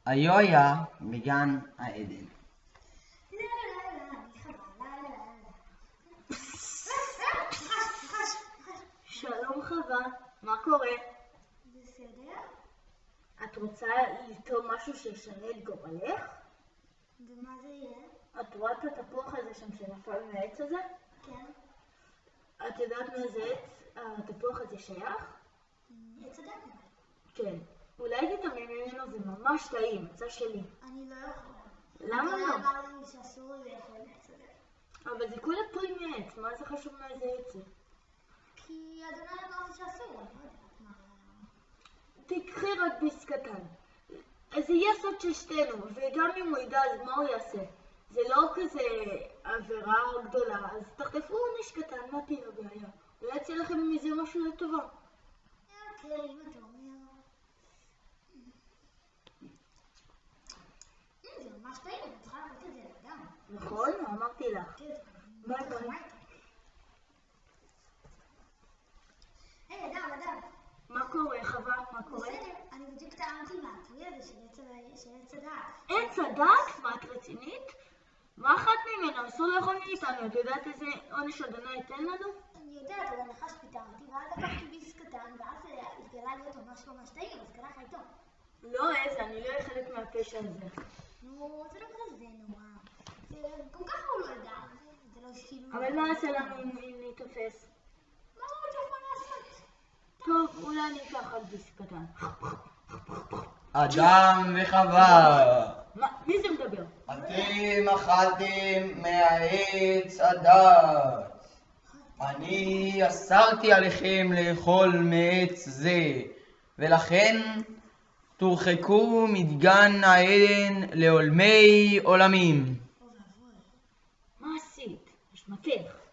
היו היה בגן העדן. שלום חווה, מה קורה? בסדר? את רוצה לטעום משהו שישנה את גורלך? ומה זה יהיה? את רואה את התפוח הזה שם שנפל מהעץ הזה? כן. את יודעת מאיזה עץ התפוח הזה שייך? עץ הדת. כן. אולי תטעמי ממנו, זה ממש טעים, זה שלי. אני לא יכולה. למה לא? אמר לי שאסור לי לאכול עץ הדת. אבל זה כולה פרי מעץ, מה זה חשוב מאיזה עץ זה? כי אדוני אמר לי שאסור, אני לא יודעת מה. תקחי רק ביס קטן. אז זה יהיה סוד של שתינו, וגם אם הוא ידע, אז מה הוא יעשה? זה לא כזה עבירה גדולה, אז תחטפו עונש קטן, מה תהיה הבעיה? אולי יצא לכם מזה משהו לטובה. אוקיי, אם אתה אומר. זה ממש טעים, אני צריכה לתת את זה לאדם. נכון? אמרתי לך. כן. ביי ביי. היי, אדם. מה קורה, חווה? מה קורה? בסדר, אני בדיוק טעמתי מהפרי הזה של עץ הדעת. עץ הדת? מה, את רצינית? מה אחת ממנו? אסור לאכול מאיתנו. את יודעת איזה עונש אדוני ייתן לנו? אני יודעת, אבל נחש פיתרתי, ואז לקחתי ביס קטן, ואז התגלה להיות ממש טעים, אז קרה לך איתו. לא, איזה, אני לא אהיה חלק מהפשע הזה. נו, זה לא כזה נורא. זה גם ככה הוא לא ידע, זה לא כאילו... אבל מה יעשה לנו אם ניתפס? מה הוא יכול לעשות? טוב, אולי אני אקח על ביס קטן. אדם וחווה, מה? מי זה מדבר? אתם אכלתם מהעץ הדת. אני אסרתי עליכם לאכול מעץ זה, ולכן תורחקו מגן העדן לעולמי עולמים. מה עשית? יש מפך.